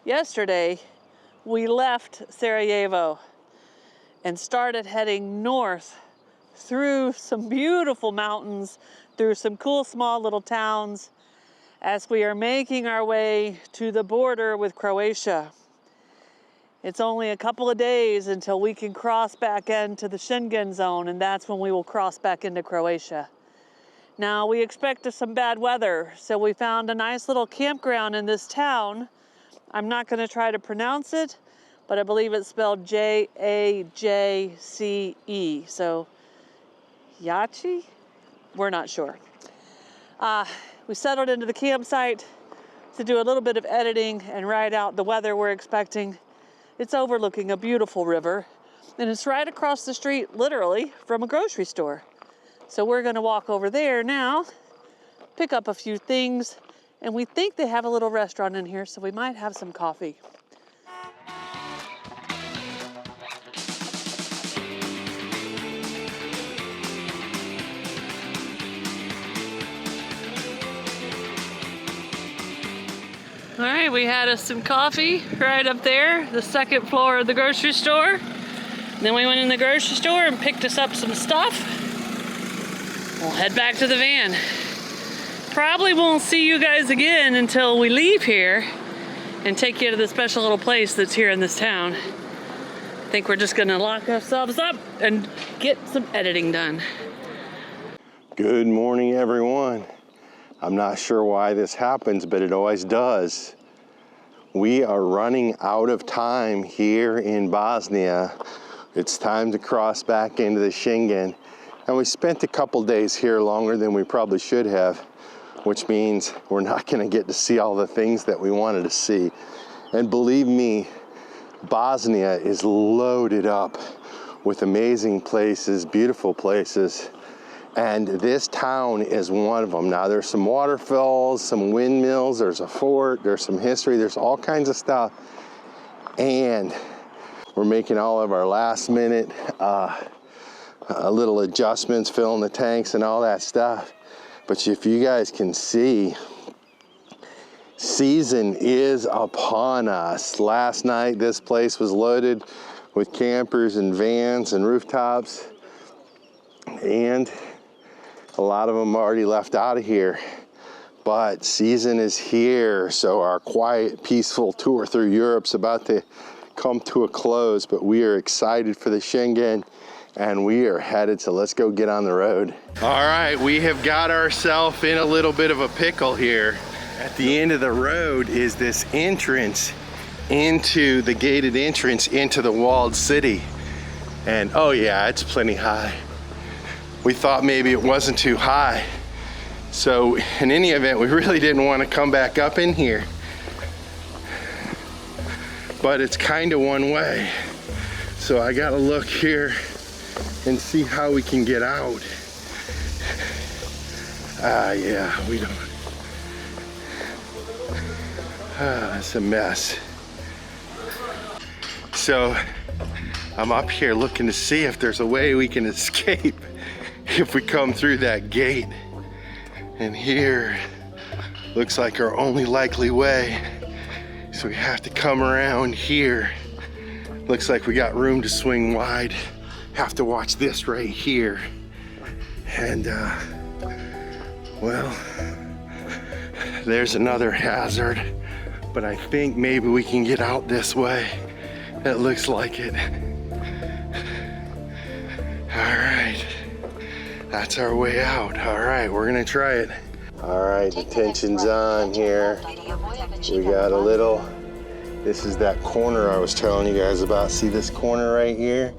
Yesterday, we left Sarajevo and started heading north through some beautiful mountains, through some cool small little towns, as we are making our way to the border with Croatia. It's only a couple of days until we can cross back into the Schengen zone, and that's when we will cross back into Croatia. Now, we expect some bad weather, so we found a nice little campground in this town. I'm not going to try to pronounce it, but I believe it's spelled Jajce. So, Jajce? We're not sure. We settled into the campsite to do a little bit of editing and write out the weather we're expecting. It's overlooking a beautiful river, and it's right across the street, literally, from a grocery store. So we're going to walk over there now, pick up a few things, and we think they have a little restaurant in here, so we might have some coffee. All right, we had us some coffee right up there, the second floor of the grocery store. Then we went in the grocery store and picked us up some stuff. We'll head back to the van. Probably won't see you guys again until we leave here and take you to the special little place that's here in this town. I think we're just gonna lock ourselves up and get some editing done. Good morning, everyone. I'm not sure why this happens, but it always does. We are running out of time here in Bosnia. It's time to cross back into the Schengen. And we spent a couple days here longer than we probably should have, which means we're not gonna get to see all the things that we wanted to see. And believe me, Bosnia is loaded up with amazing places, beautiful places. And this town is one of them. Now there's some waterfalls, some windmills, there's a fort, there's some history, there's all kinds of stuff. And we're making all of our last minute little adjustments, filling the tanks and all that stuff. But if you guys can see, season is upon us. Last night, this place was loaded with campers and vans and rooftops. And a lot of them already left out of here. But season is here, so our quiet, peaceful tour through Europe's about to come to a close. But we are excited for the Schengen, and we are headed, so let's go get on the road. All right, we have got ourselves in a little bit of a pickle here. At the end of the road is this entrance into the gated entrance into the walled city. And oh yeah, it's plenty high. We thought maybe it wasn't too high. So in any event, we really didn't want to come back up in here. But it's kind of one way. So I gotta look here and see how we can get out. Yeah, we don't. It's a mess. So I'm up here looking to see if there's a way we can escape if we come through that gate. And here looks like our only likely way. So we have to come around here. Looks like we got room to swing wide. Have to watch this right here. And well, there's another hazard, but I think maybe we can get out this way. It looks like it. All right, that's our way out. All right, we're gonna try it. All right, the tension's on here. We got a little, this is that corner I was telling you guys about. See this corner right here?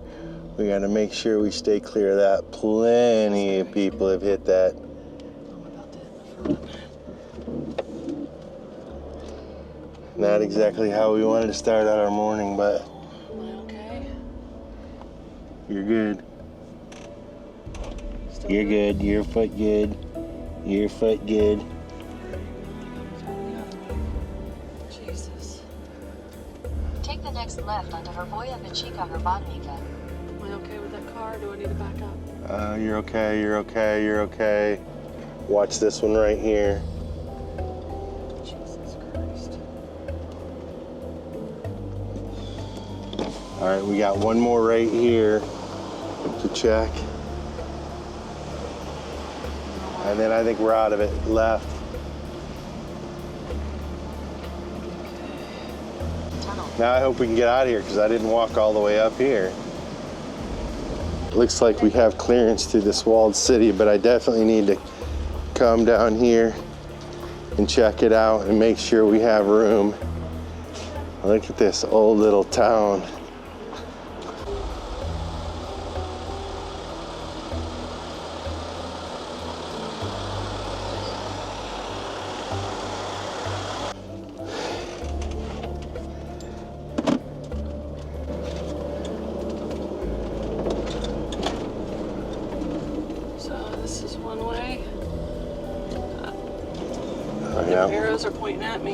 We gotta make sure we stay clear of that. Plenty of people have hit that. Not exactly how we wanted to start out our morning, but Okay. you're good. You're good, your foot good, your foot good. Jesus. Take the next left onto Herboya Pachika Herbanica. Am I okay with that car? Do I need to back up? You're okay, you're okay, you're okay. Watch this one right here. Jesus Christ. All right, we got one more right here to check. And then I think we're out of it. Left. Tunnel. Now I hope we can get out of here because I didn't walk all the way up here. It looks like we have clearance through this walled city, but I definitely need to come down here and check it out and make sure we have room. Look at this old little town. So this is one way. Oh, yeah. Arrows are pointing at me.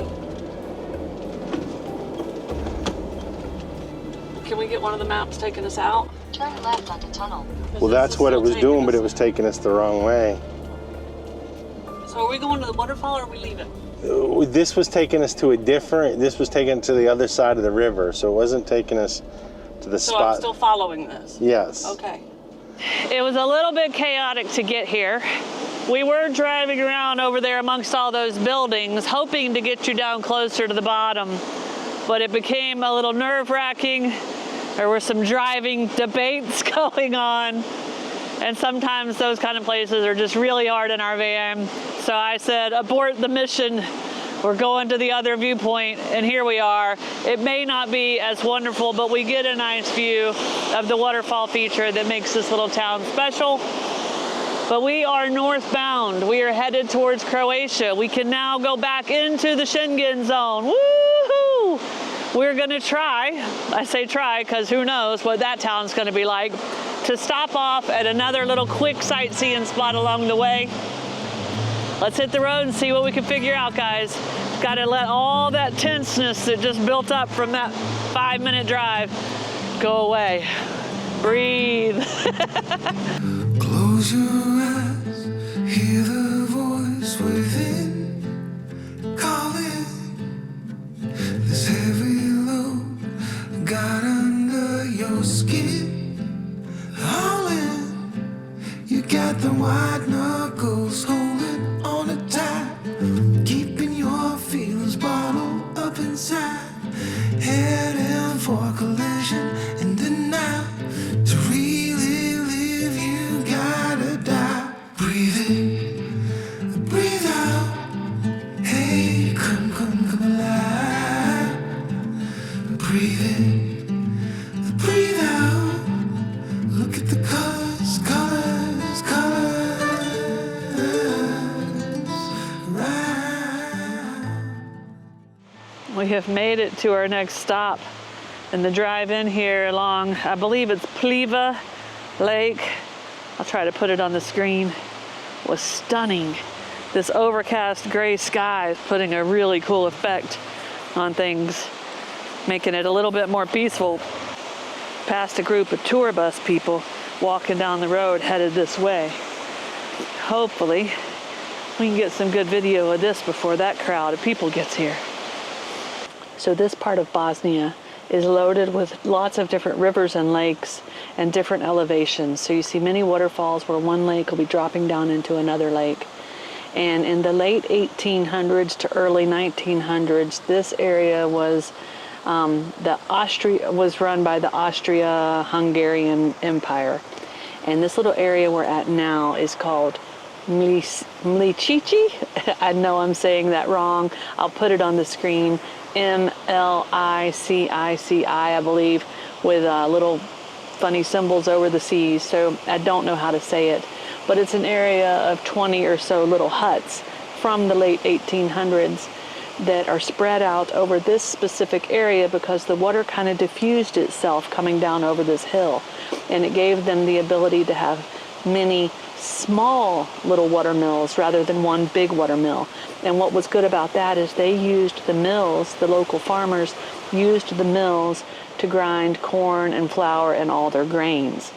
Can we get one of the maps taking us out? Turn left onto tunnel. Well, that's what it was doing, but it was taking us the wrong way. So are we going to the waterfall or are we leaving? This was taking us to this was taking us to the other side of the river, so it wasn't taking us to the So spot. I'm still following this? Yes. Okay. It was a little bit chaotic to get here. We were driving around over there amongst all those buildings, hoping to get you down closer to the bottom, but it became a little nerve-wracking. There were some driving debates going on, and sometimes those kind of places are just really hard in our van. So I said, abort the mission. We're going to the other viewpoint, and here we are. It may not be as wonderful, but we get a nice view of the waterfall feature that makes this little town special. But we are northbound. We are headed towards Croatia. We can now go back into the Schengen zone. Woohoo! We're gonna try, I say try because who knows what that town's gonna be like, to stop off at another little quick sightseeing spot along the way. Let's hit the road and see what we can figure out, guys. Gotta let all that tenseness that just built up from that 5-minute drive go away. Breathe. Close your eyes, hear the voice within, calling. This heavy load got under your skin, all in. You got the white knuckles holding on it tight, keeping your feelings bottled up inside. Heading for collision and denial. To really live, you gotta die. Breathe in, breathe out. Hey, come alive. Breathe in, breathe out. Look at the colors, colors, colors. Right. We have made it to our next stop. And the drive in here along, I believe it's Pliva Lake, I'll try to put it on the screen, was stunning. This overcast gray sky is putting a really cool effect on things, making it a little bit more peaceful. Passed a group of tour bus people walking down the road headed this way. Hopefully, we can get some good video of this before that crowd of people gets here. So this part of Bosnia is loaded with lots of different rivers and lakes and different elevations. So you see many waterfalls where one lake will be dropping down into another lake. And in the late 1800s to early 1900s, this area was was run by the Austria-Hungarian Empire. And this little area we're at now is called Mlicici. I know I'm saying that wrong. I'll put it on the screen. Mlicici, I believe, with little funny symbols over the C's, so I don't know how to say it. But it's an area of 20 or so little huts from the late 1800s that are spread out over this specific area because the water kind of diffused itself coming down over this hill. And it gave them the ability to have many small little water mills rather than one big water mill. And what was good about that is they used the mills, the local farmers used the mills to grind corn and flour and all their grains.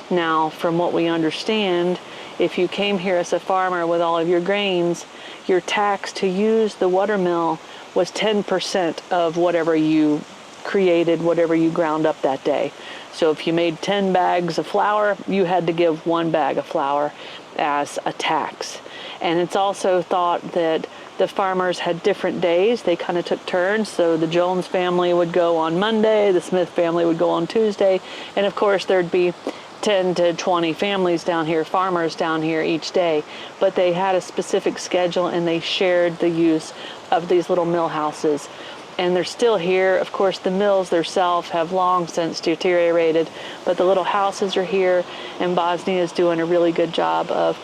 Now, from what we understand, if you came here as a farmer with all of your grains, your tax to use the water mill was 10% of whatever you created whatever you ground up that day. So if you made 10 bags of flour, you had to give 1 bag of flour as a tax. And it's also thought that the farmers had different days. They kind of took turns. So the Jones family would go on Monday, the Smith family would go on Tuesday, and of course there'd be 10 to 20 families down here, farmers down here each day. But they had a specific schedule and they shared the use of these little mill houses. And they're still here. Of course, the mills themselves have long since deteriorated, but the little houses are here, and Bosnia is doing a really good job of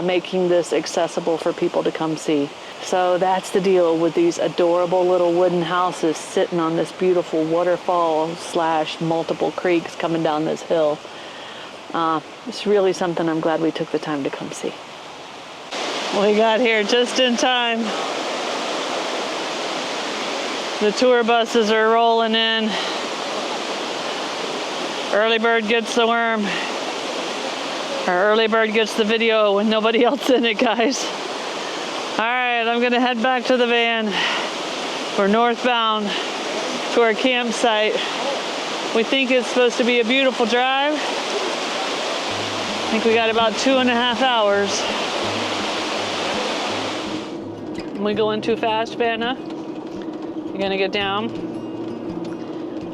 making this accessible for people to come see. So that's the deal with these adorable little wooden houses sitting on this beautiful waterfall / multiple creeks coming down this hill. It's really something I'm glad we took the time to come see. We got here just in time. The tour buses are rolling in. Early bird gets the worm. Or early bird gets the video with nobody else in it, guys. All right, I'm gonna head back to the van. We're northbound to our campsite. We think it's supposed to be a beautiful drive. I think we got about 2.5 hours. Am we going too fast, Vanna? You're gonna get down.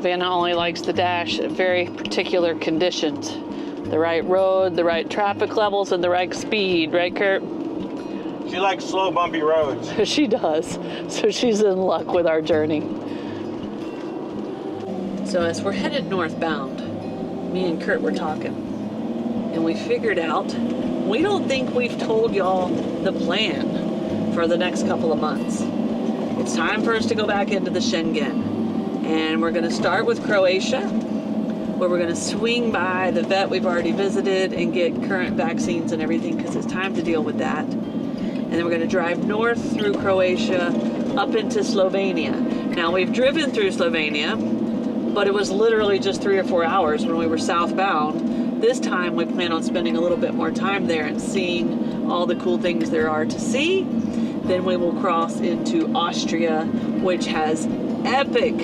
Vanna only likes to dash at very particular conditions. The right road, the right traffic levels, and the right speed, right, Curt? She likes slow, bumpy roads. She does. So she's in luck with our journey. So as we're headed northbound, me and Curt were talking, and we figured out, we don't think we've told y'all the plan for the next couple of months. It's time for us to go back into the Schengen. And we're gonna start with Croatia, where we're gonna swing by the vet we've already visited and get current vaccines and everything, because it's time to deal with that. And then we're gonna drive north through Croatia up into Slovenia. Now we've driven through Slovenia, but it was literally just 3 or 4 hours when we were southbound. This time we plan on spending a little bit more time there and seeing all the cool things there are to see. Then we will cross into Austria, which has epic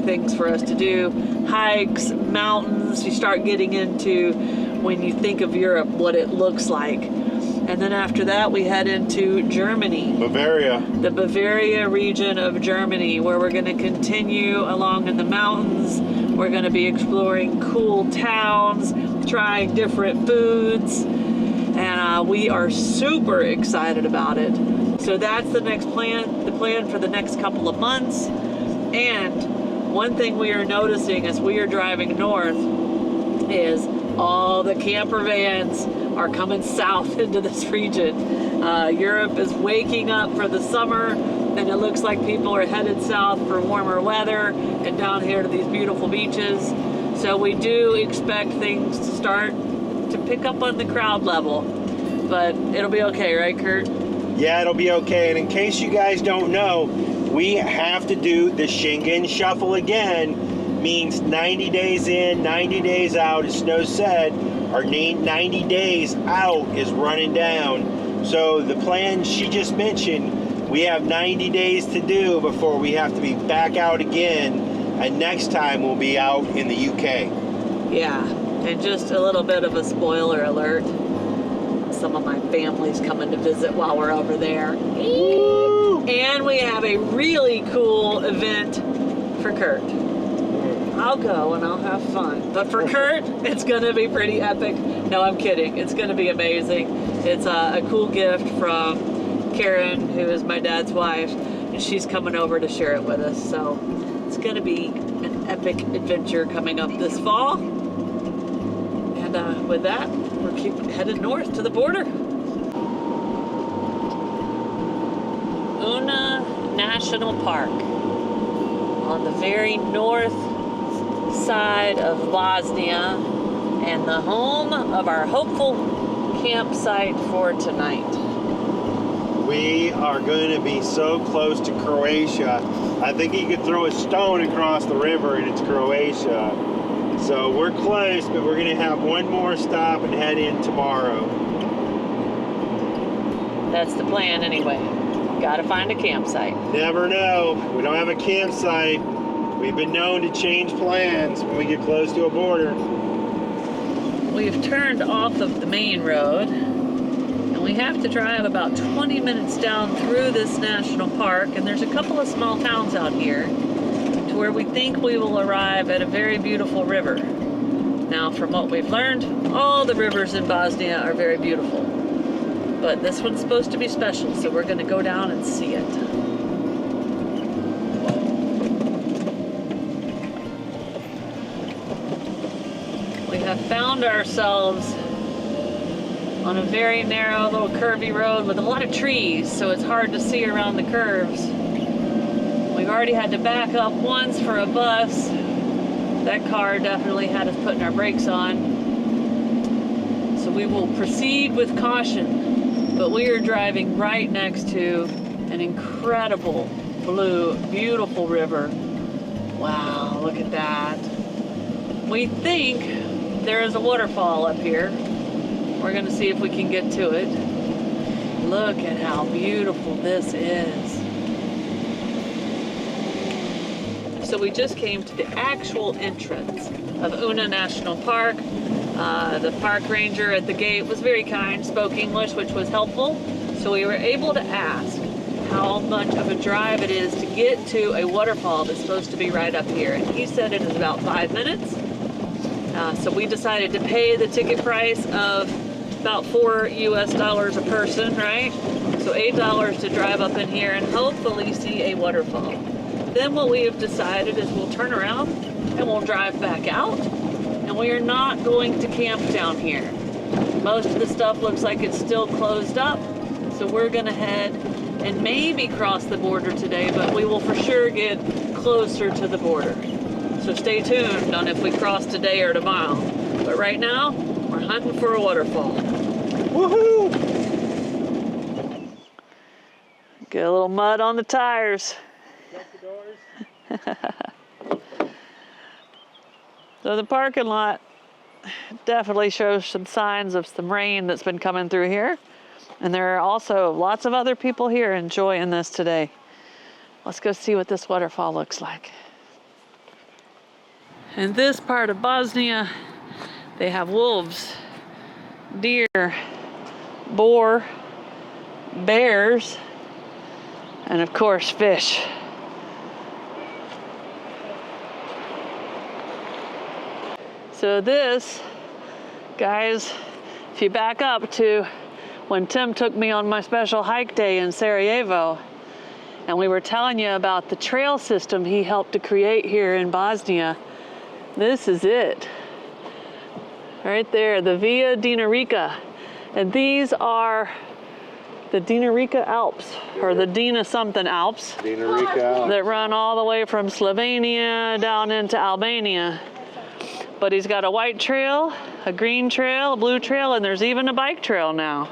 things for us to do. Hikes, mountains, you start getting into, when you think of Europe, what it looks like. And then after that, we head into Germany. Bavaria. The Bavaria region of Germany, where we're gonna continue along in the mountains. We're gonna be exploring cool towns, trying different foods, and we are super excited about it. So that's the next plan, the plan for the next couple of months. And one thing we are noticing as we are driving north is all the camper vans are coming south into this region. Europe is waking up for the summer, and it looks like people are headed south for warmer weather and down here to these beautiful beaches. So we do expect things to start to pick up on the crowd level, but it'll be okay, right, Curt? Yeah, it'll be okay. And in case you guys don't know, we have to do the Schengen shuffle again. Means 90 days in, 90 days out. As Snow said, our 90 days out is running down. So the plan she just mentioned, we have 90 days to do before we have to be back out again. And next time we'll be out in the UK. Yeah, and just a little bit of a spoiler alert. Some of my family's coming to visit while we're over there. Woo! And we have a really cool event for Curt. I'll go and I'll have fun. But for Curt, it's gonna be pretty epic. No, I'm kidding. It's gonna be amazing. It's a cool gift from Karen, who is my dad's wife, and she's coming over to share it with us. So it's gonna be an epic adventure coming up this fall. And with that, we'll keep headed north to the border. Una National Park on the very north side of Bosnia, and the home of our hopeful campsite for tonight. We are going to be so close to Croatia. I think you could throw a stone across the river and it's Croatia. So we're close, but we're going to have one more stop and head in tomorrow. That's the plan anyway. Gotta find a campsite. Never know. We don't have a campsite. We've been known to change plans when we get close to a border. We've turned off of the main road, and we have to drive about 20 minutes down through this national park, and there's a couple of small towns out here to where we think we will arrive at a very beautiful river. Now, from what we've learned, all the rivers in Bosnia are very beautiful, but this one's supposed to be special, so we're going to go down and see it. We have found ourselves on a very narrow little curvy road with a lot of trees, so it's hard to see around the curves. We've already had to back up once for a bus. That car definitely had us putting our brakes on. So we will proceed with caution, but we are driving right next to an incredible blue, beautiful river. Wow, look at that. We think there is a waterfall up here. We're gonna see if we can get to it. Look at how beautiful this is. So we just came to the actual entrance of Una National Park. The park ranger at the gate was very kind, spoke English, which was helpful. So we were able to ask how much of a drive it is to get to a waterfall that's supposed to be right up here. And he said it is about 5 minutes. So we decided to pay the ticket price of about $4 US a person, right? So $8 to drive up in here and hopefully see a waterfall. Then what we have decided is we'll turn around and we'll drive back out, and we are not going to camp down here. Most of the stuff looks like it's still closed up, so we're gonna head and maybe cross the border today, but we will for sure get closer to the border. So stay tuned on if we cross today or tomorrow. But right now, we're hunting for a waterfall. Woohoo! Get a little mud on the tires. So the parking lot definitely shows some signs of some rain that's been coming through here. And there are also lots of other people here enjoying this today. Let's go see what this waterfall looks like. In this part of Bosnia, they have wolves, deer, boar, bears, and of course fish. So this, guys, if you back up to when Tim took me on my special hike day in Sarajevo, and we were telling you about the trail system he helped to create here in Bosnia, this is it. Right there, the Via Dinarica. And these are the Dinarica Alps, or the Dina something Alps, that run all the way from Slovenia down into Albania. But he's got a white trail, a green trail, a blue trail, and there's even a bike trail now.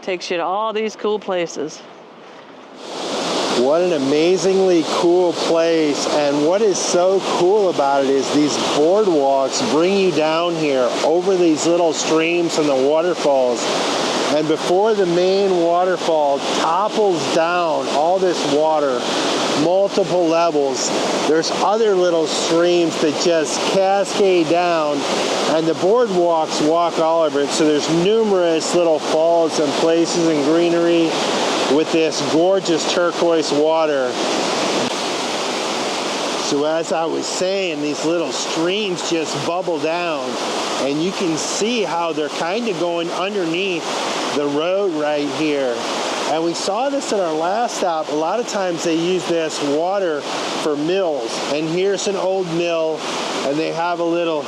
Takes you to all these cool places. What an amazingly cool place, and what is so cool about it is these boardwalks bring you down here over these little streams and the waterfalls, and before the main waterfall topples down all this water, multiple levels, there's other little streams that just cascade down, and the boardwalks walk all over it, so there's numerous little falls and places and greenery with this gorgeous turquoise water. So as I was saying, these little streams just bubble down, and you can see how they're kind of going underneath the road right here. And we saw this at our last stop. A lot of times they use this water for mills, and here's an old mill, and they have a little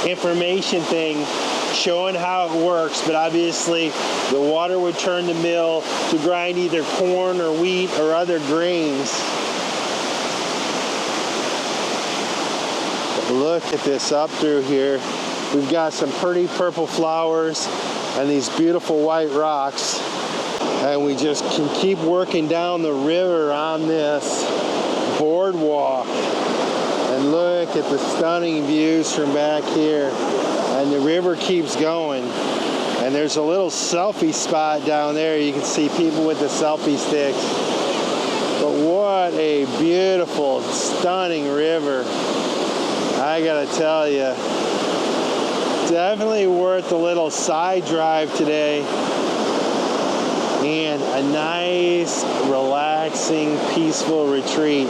information thing showing how it works, but obviously the water would turn the mill to grind either corn or wheat or other grains. But look at this up through here. We've got some pretty purple flowers and these beautiful white rocks, and we just can keep working down the river on this boardwalk. And look at the stunning views from back here. And the river keeps going. And there's a little selfie spot down there. You can see people with the selfie sticks. But what a beautiful, stunning river. I gotta tell you, definitely worth a little side drive today. And a nice, relaxing, peaceful retreat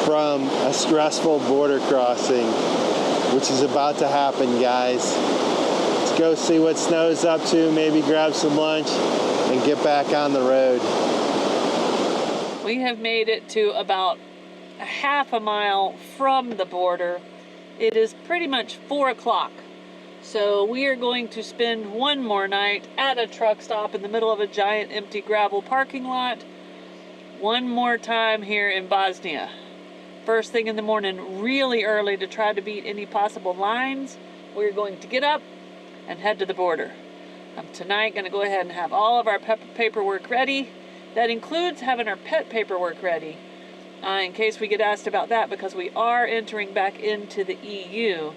from a stressful border crossing, which is about to happen, guys. Let's go see what Snow's up to, maybe grab some lunch, and get back on the road. We have made it to about a half a mile from the border. It is pretty much 4 o'clock. So we are going to spend one more night at a truck stop in the middle of a giant empty gravel parking lot. One more time here in Bosnia. First thing in the morning, really early, to try to beat any possible lines. We're going to get up and head to the border. I'm tonight going to go ahead and have all of our paperwork ready. That includes having our pet paperwork ready, in case we get asked about that, because we are entering back into the EU.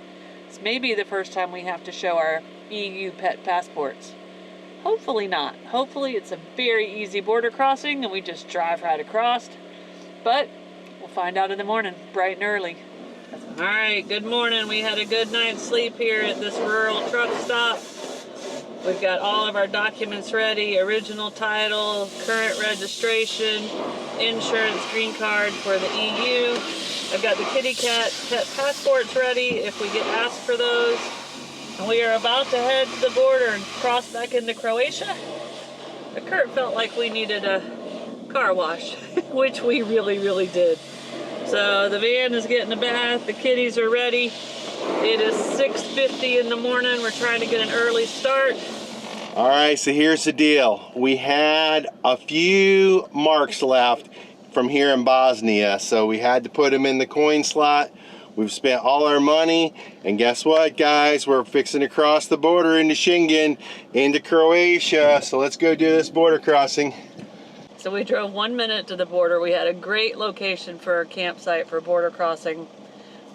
It's maybe the first time we have to show our EU pet passports. Hopefully not. Hopefully it's a very easy border crossing and we just drive right across. But we'll find out in the morning, bright and early. All right, good morning. We had a good night's sleep here at this rural truck stop. We've got all of our documents ready: original title, current registration, insurance, green card for the EU. I've got the kitty cat pet passports ready if we get asked for those. And we are about to head to the border and cross back into Croatia. But Curt felt like we needed a car wash, which we really did. So the van is getting a bath, the kitties are ready. It is 6:50 in the morning. We're trying to get an early start. All right, so here's the deal. We had a few marks left from here in Bosnia, so we had to put them in the coin slot. We've spent all our money, and guess what, guys? We're fixing to cross the border into Schengen, into Croatia. So let's go do this border crossing. So we drove 1 minute to the border. We had a great location for our campsite for border crossing.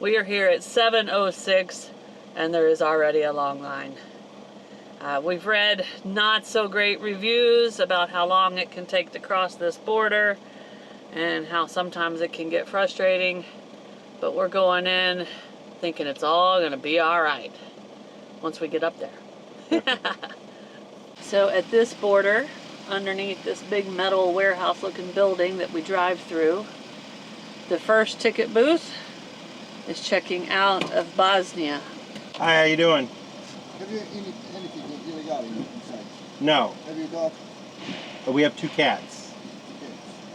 We are here at 7:06, and there is already a long line. We've read not so great reviews about how long it can take to cross this border and how sometimes it can get frustrating, but we're going in thinking it's all gonna be all right once we get up there. So at this border, underneath this big metal warehouse looking building that we drive through, the first ticket booth is checking out of Bosnia. Hi, how you doing? Have you anything illegal inside? No, Have you got but we have two cats.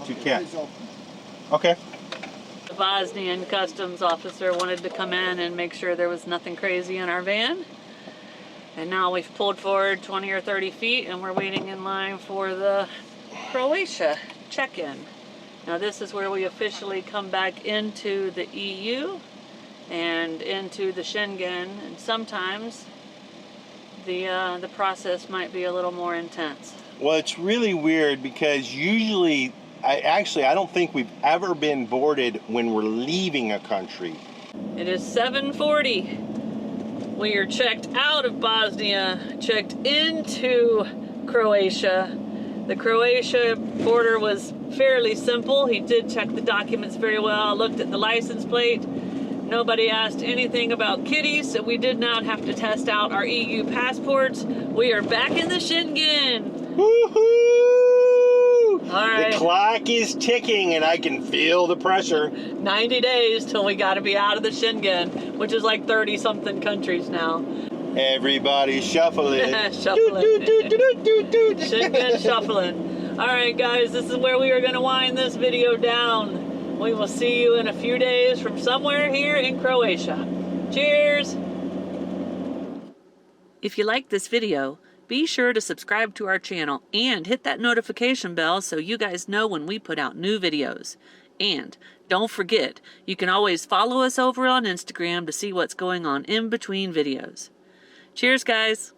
Two cats. please open. Okay. The Bosnian customs officer wanted to come in and make sure there was nothing crazy in our van. And now we've pulled forward 20 or 30 feet and we're waiting in line for the Croatia check-in. Now this is where we officially come back into the EU and into the Schengen, and sometimes the process might be a little more intense. Well, it's really weird because usually, I don't think we've ever been boarded when we're leaving a country. It is 7:40. We are checked out of Bosnia, checked into Croatia. The Croatia border was fairly simple. He did check the documents very well, looked at the license plate. Nobody asked anything about kitties, so we did not have to test out our EU passports. We are back in the Schengen. Woohoo! All right. The clock is ticking and I can feel the pressure. 90 days till we got to be out of the Schengen, which is like 30-something countries now. Everybody's shuffling. Shuffling. Do. Schengen shuffling. All right, guys, this is where we are going to wind this video down. We will see you in a few days from somewhere here in Croatia. Cheers! If you like this video, be sure to subscribe to our channel and hit that notification bell so you guys know when we put out new videos. And don't forget, you can always follow us over on Instagram to see what's going on in between videos. Cheers, guys!